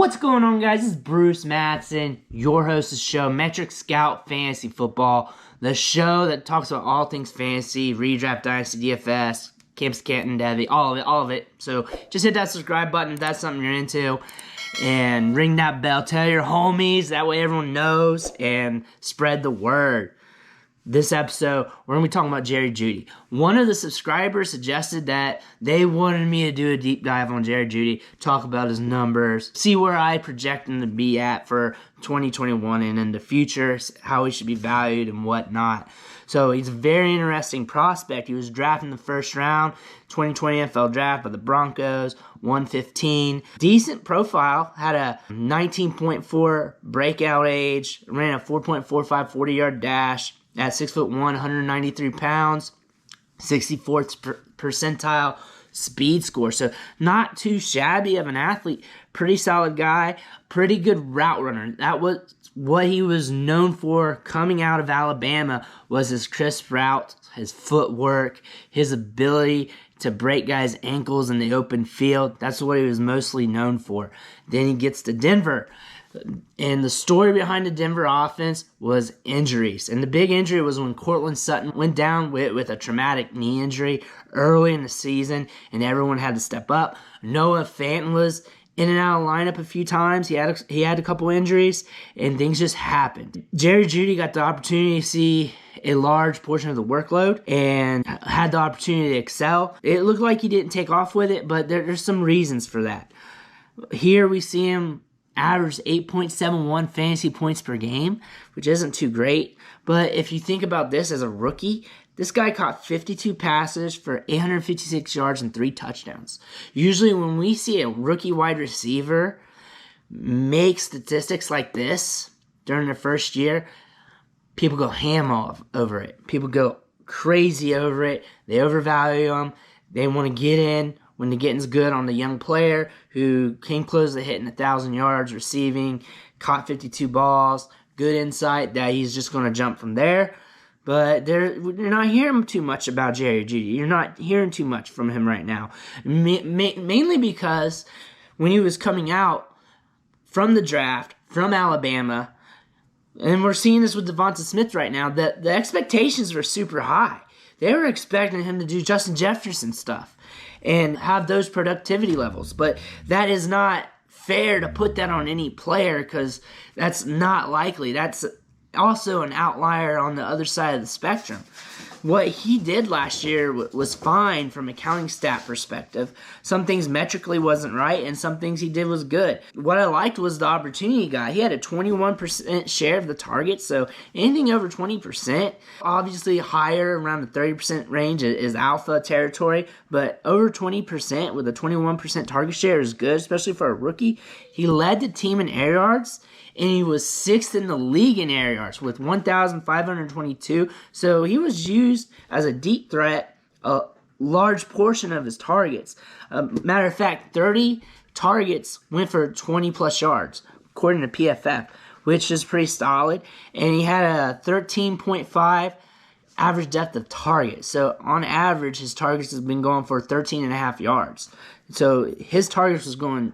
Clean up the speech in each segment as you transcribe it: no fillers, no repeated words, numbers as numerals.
What's going on, guys? This is Bruce Madsen, your host of the show, Metric Scout Fantasy Football, the show that talks about all things fantasy, redraft, dynasty, DFS, Camps Canton, Devy, all of it. So just hit that subscribe button if that's something you're into, and ring that bell. Tell your homies, that way everyone knows, and spread the word. This episode, we're going to be talking about Jeudy. One of the subscribers suggested that they wanted me to do a deep dive on Jeudy, talk about his numbers, see where I project him to be at for 2021 and in the future, how he should be valued and whatnot. So he's a very interesting prospect. He was drafted in the first round, 2020 NFL draft by the Broncos, 115. Decent profile, had a 19.4 breakout age, ran a 4.45 40-yard dash. At 6'1", 193 pounds, 64th percentile speed score. So not too shabby of an athlete. Pretty solid guy. Pretty good route runner. That was what he was known for coming out of Alabama, was his crisp route, his footwork, his ability to break guys' ankles in the open field. That's what he was mostly known for. Then he gets to Denver. And the story behind the Denver offense was injuries. And the big injury was when Courtland Sutton went down with a traumatic knee injury early in the season, and everyone had to step up. Noah Fant was in and out of lineup a few times. He had a couple injuries, and things just happened. Jeudy got the opportunity to see a large portion of the workload and had the opportunity to excel. It looked like he didn't take off with it, but there's some reasons for that. Here we see him averaged 8.71 fantasy points per game, which isn't too great. But if you think about this as a rookie, this guy caught 52 passes for 856 yards and 3 touchdowns. Usually when we see a rookie wide receiver make statistics like this during their first year, people go ham over it. People go crazy over it. They overvalue them. They want to get in when the getting's good on the young player who came close to hitting 1,000 yards receiving, caught 52 balls, good insight that he's just going to jump from there. But you're not hearing too much about Jeudy. You're not hearing too much from him right now. Mainly because when he was coming out from the draft, from Alabama, and we're seeing this with Devonta Smith right now, that the expectations were super high. They were expecting him to do Justin Jefferson stuff and have those productivity levels. But that is not fair to put that on any player, because that's not likely. That's also an outlier on the other side of the spectrum. What he did last year was fine from a counting stat perspective. Some things metrically wasn't right, and some things he did was good. What I liked was the opportunity he got. He had a 21% share of the targets, so anything over 20%, obviously higher around the 30% range is alpha territory, but over 20% with a 21% target share is good, especially for a rookie. He led the team in air yards, and he was 6th in the league in air yards with 1,522. So he was used as a deep threat a large portion of his targets. Matter of fact, 30 targets went for 20-plus yards, according to PFF, which is pretty solid. And he had a 13.5 average depth of target. So on average, his targets has been going for 13.5 yards. So his targets was going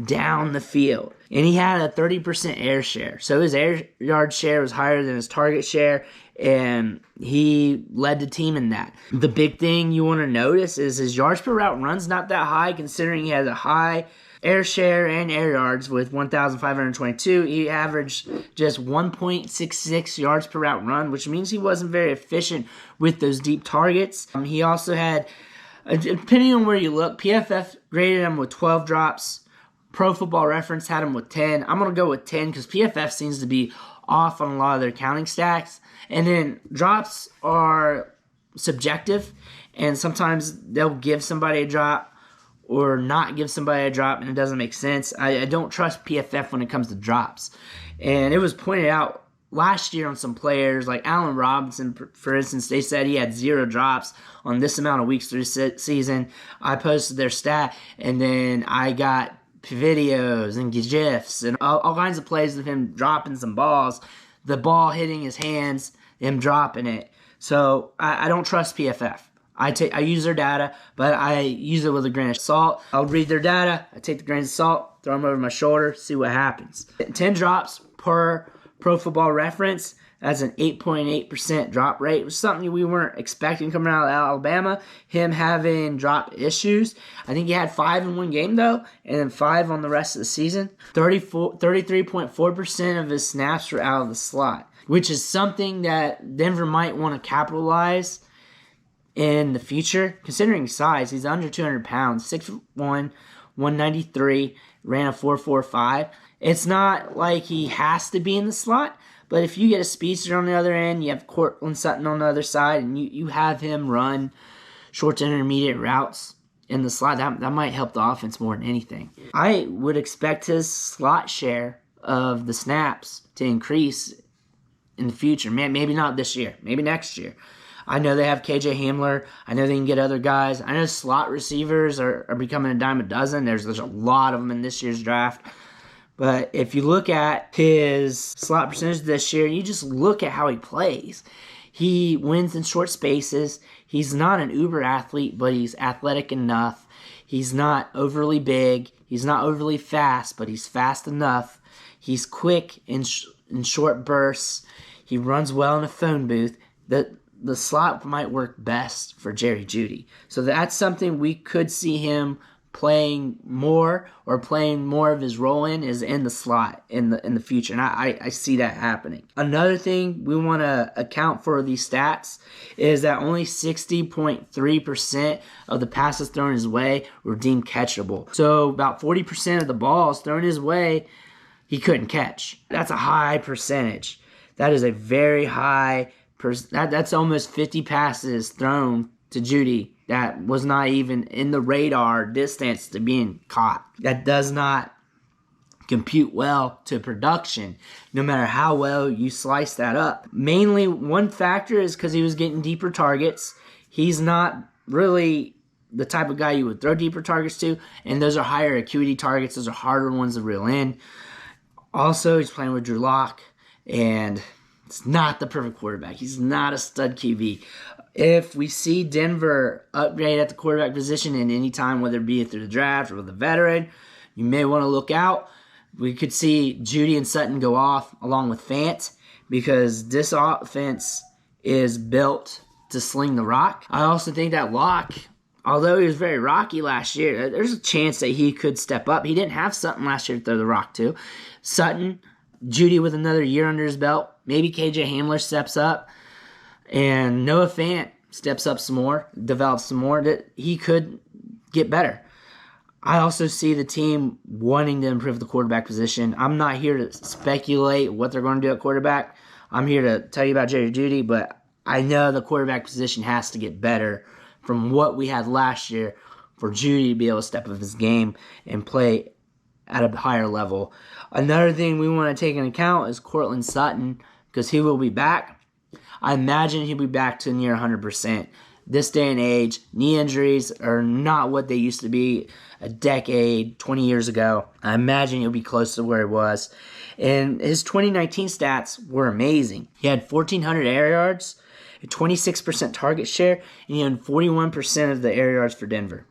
down the field. And he had a 30% air share. So his air yard share was higher than his target share, and he led the team in that. The big thing you want to notice is his yards per route run's not that high, considering he has a high air share and air yards with 1,522. He averaged just 1.66 yards per route run, which means he wasn't very efficient with those deep targets. He also had, depending on where you look, PFF graded him with 12 drops. Pro Football Reference had him with 10. I'm going to go with 10 because PFF seems to be off on a lot of their counting stats. And then drops are subjective, and sometimes they'll give somebody a drop or not give somebody a drop, and it doesn't make sense. I don't trust PFF when it comes to drops. And it was pointed out last year on some players, like Allen Robinson, for instance. They said he had 0 drops on this amount of weeks through season. I posted their stat, and then I got videos and GIFs and all kinds of plays of him dropping some balls, the ball hitting his hands, him dropping it. So I don't trust PFF. I use their data, but I use it with a grain of salt. I'll read their data, I take the grain of salt, throw them over my shoulder, see what happens. 10 drops per Pro Football Reference. That's an 8.8% drop rate. It was something we weren't expecting coming out of Alabama. Him having drop issues. I think he had 5 in one game, though, and then 5 on the rest of the season. 33.4% of his snaps were out of the slot, which is something that Denver might want to capitalize in the future. Considering size, he's under 200 pounds, 6'1", 193, ran a 4.45. It's not like he has to be in the slot, but if you get a speedster on the other end, you have Cortland Sutton on the other side, and you have him run short to intermediate routes in the slot, that might help the offense more than anything. I would expect his slot share of the snaps to increase in the future. Maybe not this year, maybe next year. I know they have KJ Hamler. I know they can get other guys. I know slot receivers are becoming a dime a dozen. There's a lot of them in this year's draft. But if you look at his slot percentage this year, you just look at how he plays. He wins in short spaces. He's not an uber athlete, but he's athletic enough. He's not overly big. He's not overly fast, but he's fast enough. He's quick in short bursts. He runs well in a phone booth. The slot might work best for Jeudy. So that's something we could see him playing more, or playing more of his role is in the slot in the future, and I see that happening. Another thing we want to account for these stats is that only 60.3% of the passes thrown his way were deemed catchable. So about 40% of the balls thrown his way he couldn't catch. That's a high percentage. That is a very high that's almost 50 passes thrown to Jeudy that was not even in the radar distance to being caught. That does not compute well to production, no matter how well you slice that up. Mainly, one factor is because he was getting deeper targets. He's not really the type of guy you would throw deeper targets to, and those are higher acuity targets. Those are harder ones to reel in. Also, he's playing with Drew Lock, and it's not the perfect quarterback. He's not a stud QB. If we see Denver upgrade at the quarterback position in any time, whether it be through the draft or with a veteran, you may want to look out. We could see Jeudy and Sutton go off along with Fant, because this offense is built to sling the rock. I also think that Locke, although he was very rocky last year, there's a chance that he could step up. He didn't have Sutton last year to throw the rock to. Sutton, Jeudy with another year under his belt. Maybe KJ Hamler steps up. And Noah Fant steps up some more, develops some more, that he could get better. I also see the team wanting to improve the quarterback position. I'm not here to speculate what they're going to do at quarterback. I'm here to tell you about Jeudy, but I know the quarterback position has to get better from what we had last year for Jeudy to be able to step up his game and play at a higher level. Another thing we want to take into account is Cortland Sutton, because he will be back. I imagine he'll be back to near 100%. This day and age, knee injuries are not what they used to be a decade, 20 years ago. I imagine he'll be close to where he was. And his 2019 stats were amazing. He had 1,400 air yards, a 26% target share, and he had 41% of the air yards for Denver.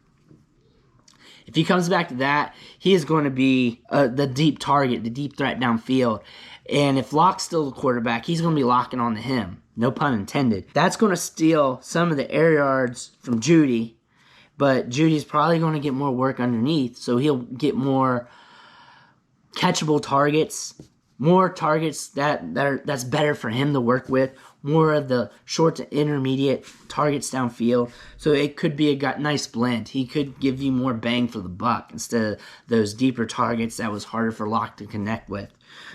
If he comes back to that, he is going to be the deep target, the deep threat downfield. And if Locke's still the quarterback, he's going to be locking on to him. No pun intended. That's going to steal some of the air yards from Jeudy, but Judy's probably going to get more work underneath, so he'll get more catchable targets, more targets that's better for him to work with, more of the short to intermediate targets downfield. So it could be a nice blend. He could give you more bang for the buck instead of those deeper targets that was harder for Locke to connect with.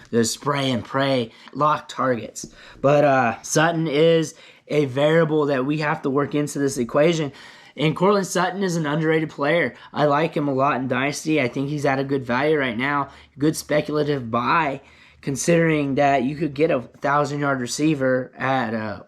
Those spray and pray Locke targets. But Sutton is a variable that we have to work into this equation. And Cortland Sutton is an underrated player. I like him a lot in Dynasty. I think he's at a good value right now. Good speculative buy, considering that you could get a 1,000-yard receiver at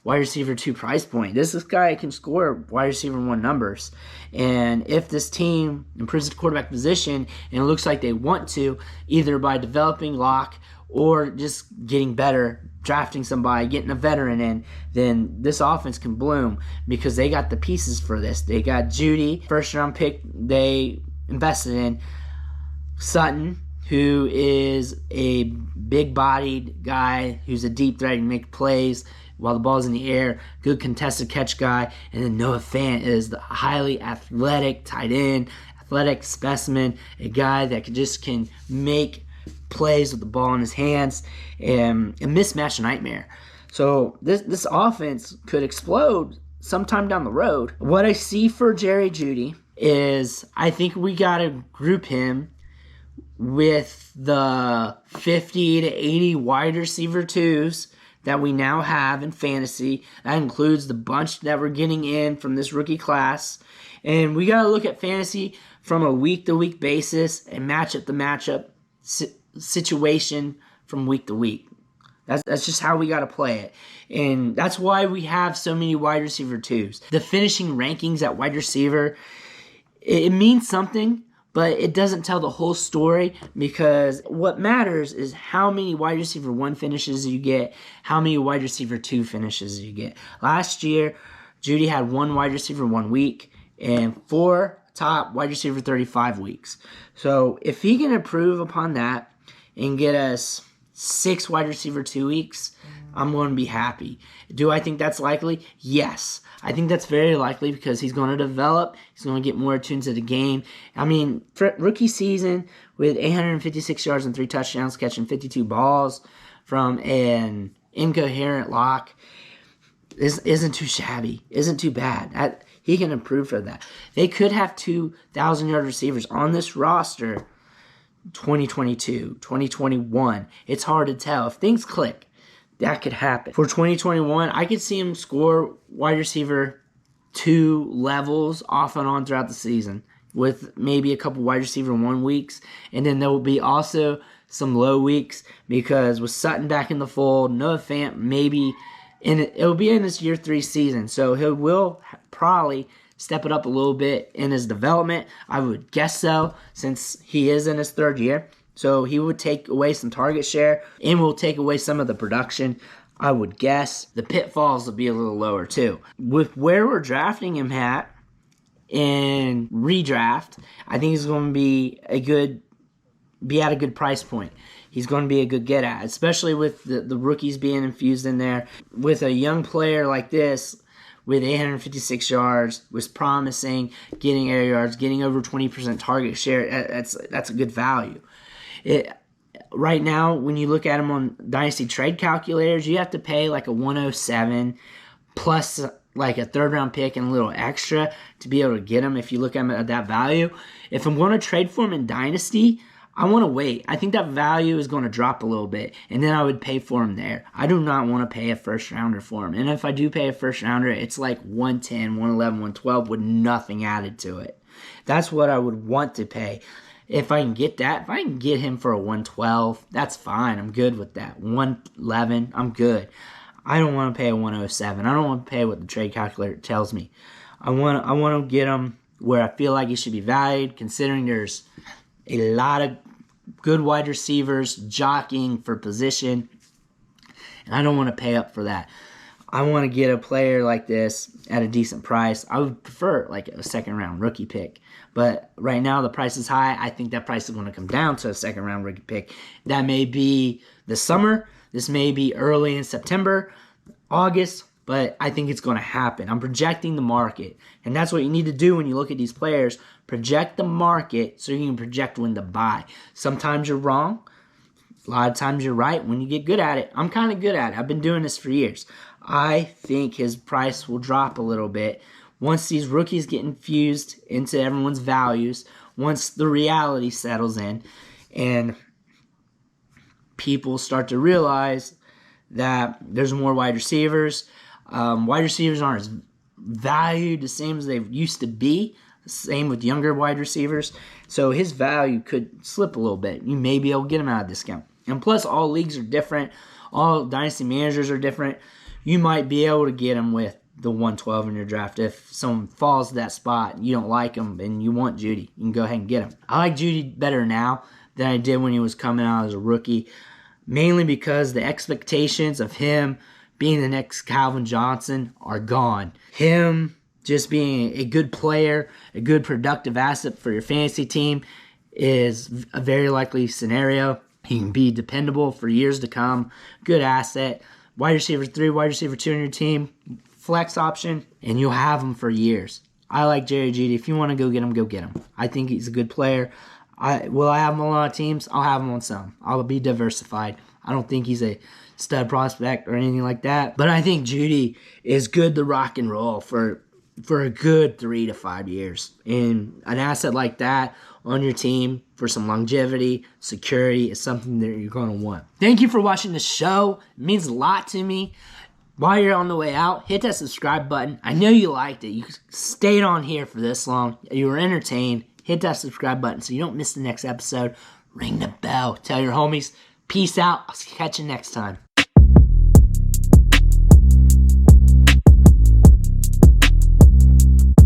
wide receiver 2 price point. This guy can score wide receiver 1 numbers. And if this team improves the quarterback position, and it looks like they want to, either by developing Locke or just getting better, drafting somebody, getting a veteran in, then this offense can bloom because they got the pieces for this. They got Jeudy, first-round pick they invested in. Sutton, who is a big-bodied guy who's a deep threat and make plays while the ball's in the air, good contested catch guy. And then Noah Fant is the highly athletic tight end, athletic specimen, a guy that can make plays with the ball in his hands, and a mismatch nightmare. So this offense could explode sometime down the road. What I see for Jerry Jeudy is I think we got to group him with the 50 to 80 wide receiver 2s that we now have in fantasy. That includes the bunch that we're getting in from this rookie class. And we got to look at fantasy from a week-to-week basis and matchup-to-matchup situation from week to week. That's just how we got to play it. And that's why we have so many wide receiver 2s. The finishing rankings at wide receiver, it means something, but it doesn't tell the whole story, because what matters is how many wide receiver 1 finishes you get, how many wide receiver 2 finishes you get. Last year, Jeudy had 1 wide receiver 1 week and 4 top wide receiver 35 weeks. So if he can improve upon that and get us 6 wide receiver 2 weeks, I'm going to be happy. Do I think that's likely? Yes. I think that's very likely because he's going to develop. He's going to get more attuned to the game. I mean, for rookie season with 856 yards and 3 touchdowns, catching 52 balls from an incoherent Locke isn't too shabby, isn't too bad. He can improve for that. They could have 2,000-yard receivers on this roster 2022, 2021. It's hard to tell. If things click, that could happen. For 2021, I could see him score wide receiver 2 levels off and on throughout the season with maybe a couple wide receiver 1 weeks. And then there will be also some low weeks because with Sutton back in the fold, Noah Fant maybe, it will be in his year 3 season. So he will probably step it up a little bit in his development. I would guess so, since he is in his 3rd year. So he would take away some target share and will take away some of the production. I would guess the pitfalls will be a little lower too. With where we're drafting him at in redraft, I think he's going to be at a good price point. He's going to be a good get at, especially with the rookies being infused in there. With a young player like this, with 856 yards, was promising, getting air yards, getting over 20% target share, that's a good value. Right now, when you look at him on Dynasty trade calculators, you have to pay like a 107 plus like a 3rd-round pick and a little extra to be able to get him if you look at him at that value. If I'm going to trade for him in Dynasty, I want to wait. I think that value is going to drop a little bit, and then I would pay for him there. I do not want to pay a first-rounder for him. And if I do pay a first-rounder, it's like 110, 111, 112 with nothing added to it. That's what I would want to pay. If I can get that, if I can get him for a 112, that's fine. I'm good with that. 111, I'm good. I don't want to pay a 107. I don't want to pay what the trade calculator tells me. I want to get him where I feel like he should be valued, considering there's a lot of good wide receivers jockeying for position, and I don't want to pay up for that. I want to get a player like this at a decent price. I would prefer like a 2nd-round rookie pick. But right now the price is high. I think that price is going to come down to a 2nd-round rookie pick. That may be this summer. This may be early in September, August. But I think it's going to happen. I'm projecting the market. And that's what you need to do when you look at these players. Project the market so you can project when to buy. Sometimes you're wrong. A lot of times you're right when you get good at it. I'm kind of good at it. I've been doing this for years. I think his price will drop a little bit once these rookies get infused into everyone's values, once the reality settles in, and people start to realize that there's more wide receivers. Wide receivers aren't as valued the same as they used to be. Same with younger wide receivers. So his value could slip a little bit. You may be able to get him at a discount. And plus, all leagues are different. All dynasty managers are different. you might be able to get him with the 112 in your draft. If someone falls to that spot and you don't like him and you want Jeudy, you can go ahead and get him. I like Jeudy better now than I did when he was coming out as a rookie, mainly because the expectations of him being the next Calvin Johnson are gone. Him just being a good player, a good productive asset for your fantasy team is a very likely scenario. He can be dependable for years to come. Good asset. Wide receiver 3, wide receiver 2 on your team. Flex option, and you'll have him for years. I like Jerry Jeudy. If you want to go get him, go get him. I think he's a good player. Will I have him on a lot of teams? I'll have him on some. I'll be diversified. I don't think he's a stud prospect or anything like that. But I think Jeudy is good to rock and roll for a good 3 to 5 years. And an asset like that on your team for some longevity, security is something that you're going to want. Thank you for watching the show. It means a lot to me. While you're on the way out, hit that subscribe button. I know you liked it. You stayed on here for this long. You were entertained. Hit that subscribe button so you don't miss the next episode. Ring the bell. Tell your homies. Peace out. I'll catch you next time.